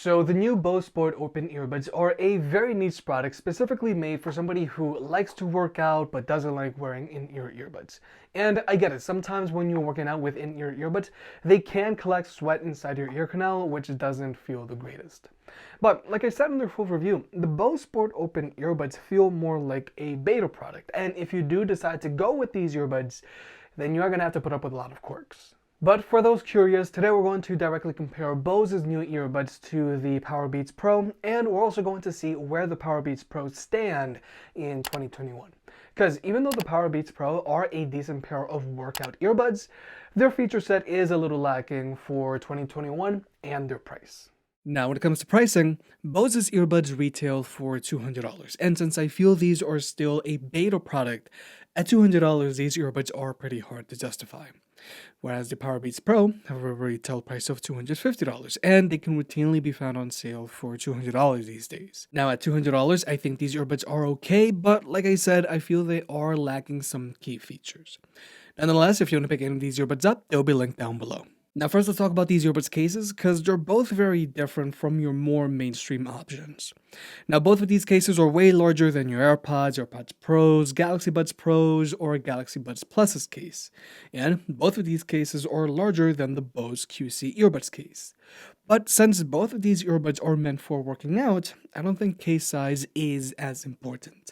So the new Bose Sport Open earbuds are a very niche product specifically made for somebody who likes to work out but doesn't like wearing in-ear earbuds. And I get it, sometimes when you're working out with in-ear earbuds, they can collect sweat inside your ear canal, which doesn't feel the greatest. But like I said in their full review, the Bose Sport Open earbuds feel more like a beta product. And if you do decide to go with these earbuds, then you are going to have to put up with a lot of quirks. But for those curious, today we're going to directly compare Bose's new earbuds to the Powerbeats Pro, and we're also going to see where the Powerbeats Pro stand in 2021. Because even though the Powerbeats Pro are a decent pair of workout earbuds, their feature set is a little lacking for 2021 and their price. Now, when it comes to pricing, Bose's earbuds retail for $200, and since I feel these are still a beta product, at $200 these earbuds are pretty hard to justify. Whereas the Powerbeats Pro have a retail price of $250, and they can routinely be found on sale for $200 these days. Now at $200, I think these earbuds are okay, but like I said, I feel they are lacking some key features. Nonetheless, if you want to pick any of these earbuds up, they'll be linked down below. Now first let's talk about these earbuds cases, because they're both very different from your more mainstream options. Now both of these cases are way larger than your AirPods, AirPods Pros, Galaxy Buds Pros, or Galaxy Buds Plus's case. And both of these cases are larger than the Bose QC earbuds case. But since both of these earbuds are meant for working out, I don't think case size is as important.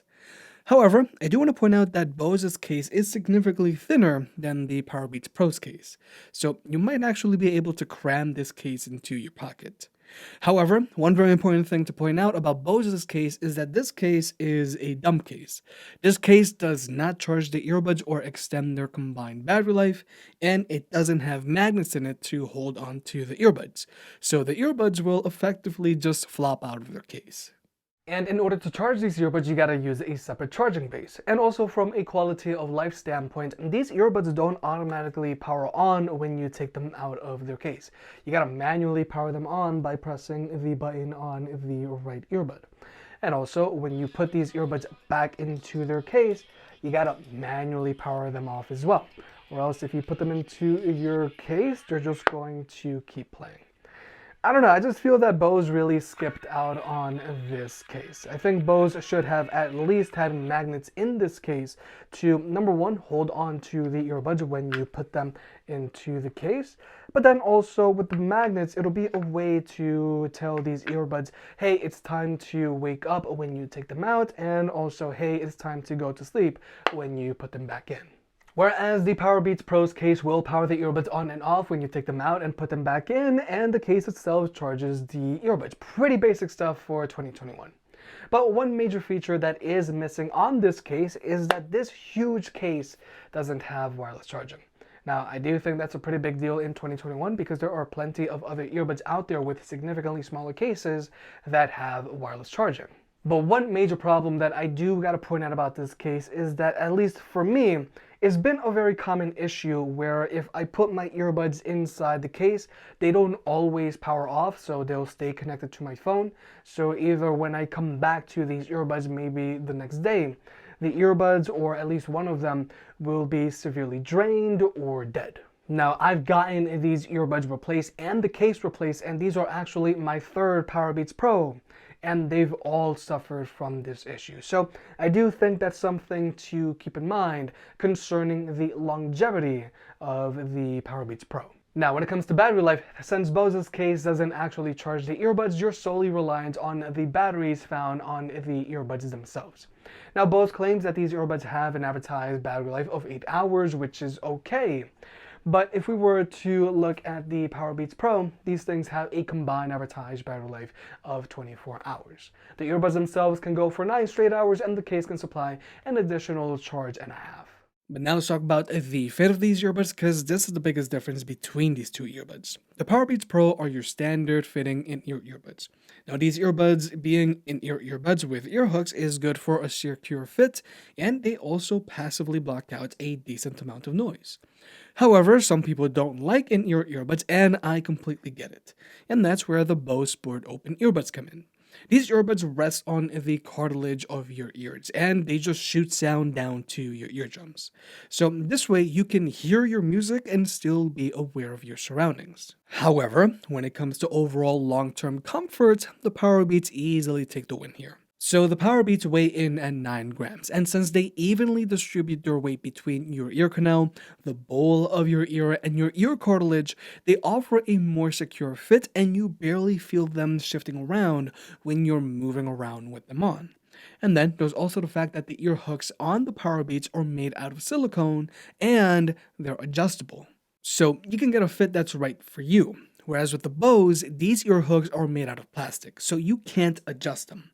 However, I do want to point out that Bose's case is significantly thinner than the Powerbeats Pro's case, so you might actually be able to cram this case into your pocket. However, one very important thing to point out about Bose's case is that this case is a dumb case. This case does not charge the earbuds or extend their combined battery life, and it doesn't have magnets in it to hold on to the earbuds, so the earbuds will effectively just flop out of their case. And in order to charge these earbuds, you gotta use a separate charging base. And also from a quality of life standpoint, these earbuds don't automatically power on when you take them out of their case. You gotta manually power them on by pressing the button on the right earbud. And also, when you put these earbuds back into their case, you gotta manually power them off as well. Or else if you put them into your case, they're just going to keep playing. I don't know, I just feel that Bose really skipped out on this case. I think Bose should have at least had magnets in this case to, number one, hold on to the earbuds when you put them into the case. But then also with the magnets, it'll be a way to tell these earbuds, hey, it's time to wake up when you take them out, and also, hey, it's time to go to sleep when you put them back in. Whereas the Powerbeats Pro's case will power the earbuds on and off when you take them out and put them back in, and the case itself charges the earbuds. Pretty basic stuff for 2021. But one major feature that is missing on this case is that this huge case doesn't have wireless charging. Now, I do think that's a pretty big deal in 2021 because there are plenty of other earbuds out there with significantly smaller cases that have wireless charging. But one major problem that I do gotta point out about this case is that, at least for me, it's been a very common issue where if I put my earbuds inside the case, they don't always power off, so they'll stay connected to my phone. So either when I come back to these earbuds maybe the next day, the earbuds, or at least one of them, will be severely drained or dead. Now, I've gotten these earbuds replaced and the case replaced, and these are actually my third Powerbeats Pro, and they've all suffered from this issue. So I do think that's something to keep in mind concerning the longevity of the Powerbeats Pro. Now, when it comes to battery life, since Bose's case doesn't actually charge the earbuds, you're solely reliant on the batteries found on the earbuds themselves. Now, Bose claims that these earbuds have an advertised battery life of 8 hours, which is okay. But if we were to look at the Powerbeats Pro, these things have a combined advertised battery life of 24 hours. The earbuds themselves can go for 9 straight hours, and the case can supply an additional charge and a half. But now let's talk about the fit of these earbuds, because this is the biggest difference between these two earbuds. The Powerbeats Pro are your standard fitting in-ear earbuds. Now these earbuds, being in-ear earbuds with ear hooks, is good for a secure fit, and they also passively block out a decent amount of noise. However, some people don't like in-ear earbuds, and I completely get it. And that's where the Bose Sport Open earbuds come in. These earbuds rest on the cartilage of your ears and they just shoot sound down to your eardrums. So this way you can hear your music and still be aware of your surroundings. However, when it comes to overall long-term comfort, the Powerbeats easily take the win here. So the Powerbeats weigh in at 9 grams, and since they evenly distribute their weight between your ear canal, the bowl of your ear, and your ear cartilage, they offer a more secure fit and you barely feel them shifting around when you're moving around with them on. And then there's also the fact that the ear hooks on the Powerbeats are made out of silicone and they're adjustable. So you can get a fit that's right for you. Whereas with the Bose, these ear hooks are made out of plastic, so you can't adjust them.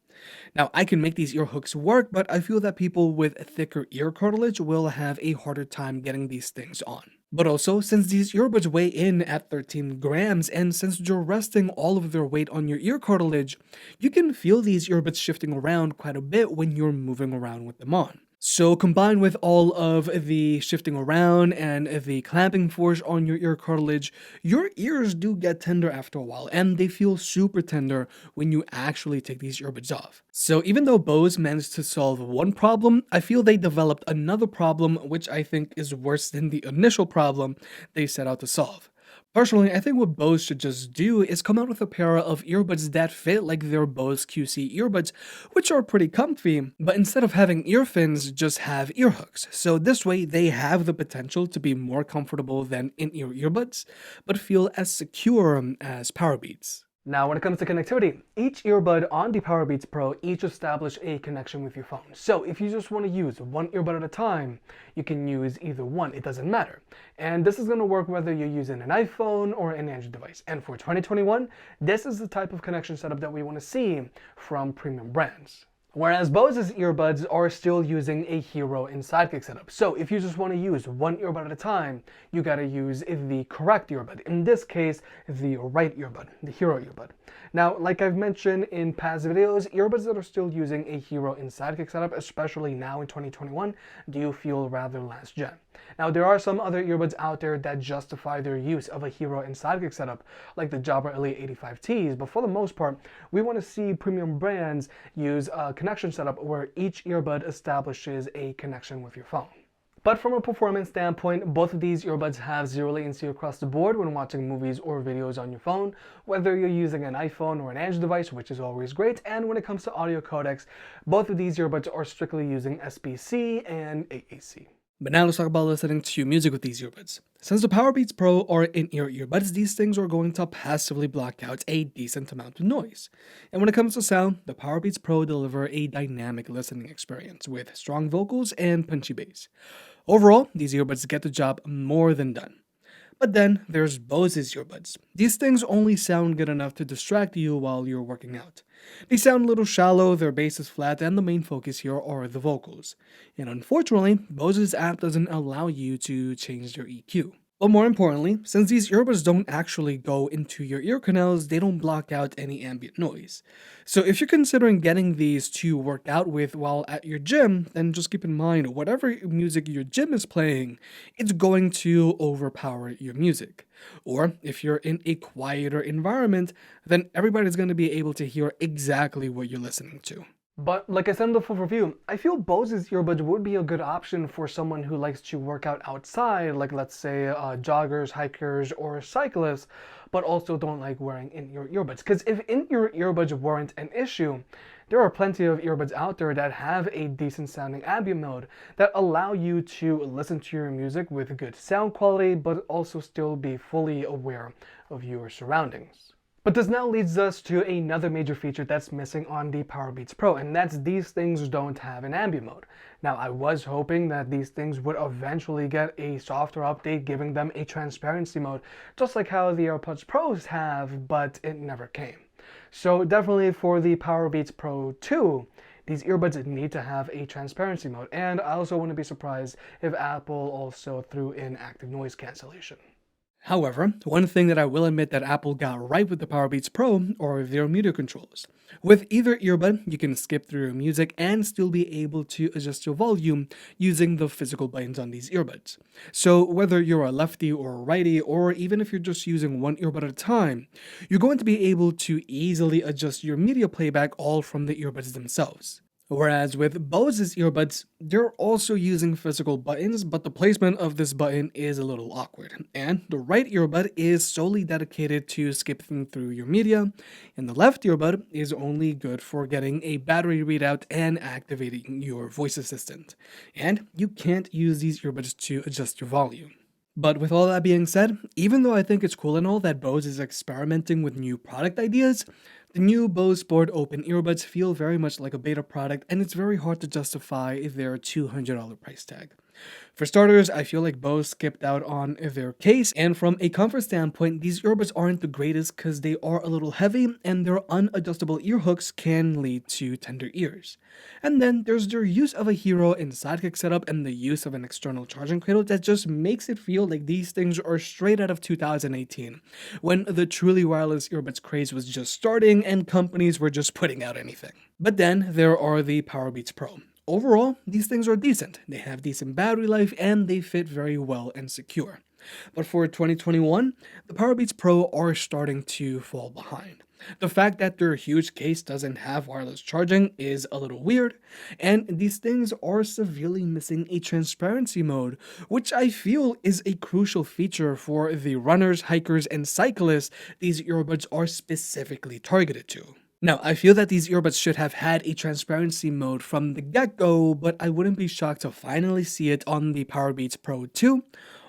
Now, I can make these ear hooks work, but I feel that people with thicker ear cartilage will have a harder time getting these things on. But also, since these earbuds weigh in at 13 grams, and since you're resting all of their weight on your ear cartilage, you can feel these earbuds shifting around quite a bit when you're moving around with them on. So combined with all of the shifting around and the clamping force on your ear cartilage, your ears do get tender after a while, and they feel super tender when you actually take these earbuds off. So even though Bose managed to solve one problem, I feel they developed another problem which I think is worse than the initial problem they set out to solve. Personally, I think what Bose should just do is come out with a pair of earbuds that fit like their Bose QC earbuds, which are pretty comfy, but instead of having ear fins, just have ear hooks. So this way, they have the potential to be more comfortable than in-ear earbuds, but feel as secure as Powerbeats. Now, when it comes to connectivity, each earbud on the Powerbeats Pro each establish a connection with your phone. So if you just want to use one earbud at a time, you can use either one, it doesn't matter. And this is going to work whether you're using an iPhone or an Android device. And for 2021, this is the type of connection setup that we want to see from premium brands. Whereas Bose's earbuds are still using a Hero and Sidekick setup. So if you just want to use one earbud at a time, you gotta use the correct earbud. In this case, the right earbud, the Hero earbud. Now, like I've mentioned in past videos, earbuds that are still using a Hero and Sidekick setup, especially now in 2021, do feel rather last gen. Now, there are some other earbuds out there that justify their use of a Hero and Sidekick setup, like the Jabra Elite 85Ts, but for the most part, we want to see premium brands use a connection setup where each earbud establishes a connection with your phone. But from a performance standpoint, both of these earbuds have zero latency across the board when watching movies or videos on your phone, whether you're using an iPhone or an Android device, which is always great. And when it comes to audio codecs, both of these earbuds are strictly using SBC and AAC. But now let's talk about listening to music with these earbuds. Since the Powerbeats Pro are in-ear earbuds, these things are going to passively block out a decent amount of noise. And when it comes to sound, the Powerbeats Pro deliver a dynamic listening experience with strong vocals and punchy bass. Overall, these earbuds get the job more than done. But then there's Bose's earbuds. These things only sound good enough to distract you while you're working out. They sound a little shallow, their bass is flat, and the main focus here are the vocals. And unfortunately, Bose's app doesn't allow you to change their EQ. But more importantly, since these earbuds don't actually go into your ear canals, they don't block out any ambient noise. So if you're considering getting these to work out with while at your gym, then just keep in mind whatever music your gym is playing, it's going to overpower your music. Or if you're in a quieter environment, then everybody's going to be able to hear exactly what you're listening to. But like I said in the full review, I feel Bose's earbuds would be a good option for someone who likes to work out outside, like let's say joggers, hikers, or cyclists, but also don't like wearing in-ear earbuds. Because if in-ear earbuds weren't an issue, there are plenty of earbuds out there that have a decent sounding ambient mode that allow you to listen to your music with good sound quality, but also still be fully aware of your surroundings. But this now leads us to another major feature that's missing on the Powerbeats Pro, and that's these things don't have an ambient mode. Now, I was hoping that these things would eventually get a software update giving them a transparency mode, just like how the AirPods Pros have, but it never came. So definitely for the Powerbeats Pro 2, these earbuds need to have a transparency mode, and I also wouldn't be surprised if Apple also threw in active noise cancellation. However, one thing that I will admit that Apple got right with the Powerbeats Pro are their media controls. With either earbud, you can skip through your music and still be able to adjust your volume using the physical buttons on these earbuds. So whether you're a lefty or a righty, or even if you're just using one earbud at a time, you're going to be able to easily adjust your media playback all from the earbuds themselves. Whereas with Bose's earbuds, they're also using physical buttons, but the placement of this button is a little awkward. And the right earbud is solely dedicated to skipping through your media, and the left earbud is only good for getting a battery readout and activating your voice assistant. And you can't use these earbuds to adjust your volume. But with all that being said, even though I think it's cool and all that Bose is experimenting with new product ideas, the new Bose Sport Open earbuds feel very much like a beta product, and it's very hard to justify their $200 price tag. For starters, I feel like Bose skipped out on their case, and from a comfort standpoint, these earbuds aren't the greatest because they are a little heavy and their unadjustable ear hooks can lead to tender ears. And then there's their use of a Hero and Sidekick setup and the use of an external charging cradle that just makes it feel like these things are straight out of 2018, when the truly wireless earbuds craze was just starting and companies were just putting out anything. But then there are the Powerbeats Pro. Overall, these things are decent. They have decent battery life and they fit very well and secure. But for 2021, the Powerbeats Pro are starting to fall behind. The fact that their huge case doesn't have wireless charging is a little weird, and these things are severely missing a transparency mode, which I feel is a crucial feature for the runners, hikers, and cyclists these earbuds are specifically targeted to. Now, I feel that these earbuds should have had a transparency mode from the get-go, but I wouldn't be shocked to finally see it on the Powerbeats Pro 2,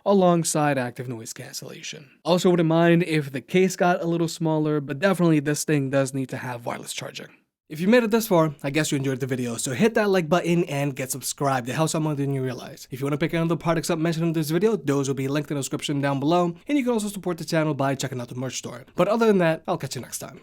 alongside active noise cancellation. Also wouldn't mind if the case got a little smaller, but definitely this thing does need to have wireless charging. If you made it this far, I guess you enjoyed the video, so hit that like button and get subscribed. It helps out more than you realize. If you want to pick any other products up mentioned in this video, those will be linked in the description down below, and you can also support the channel by checking out the merch store. But other than that, I'll catch you next time.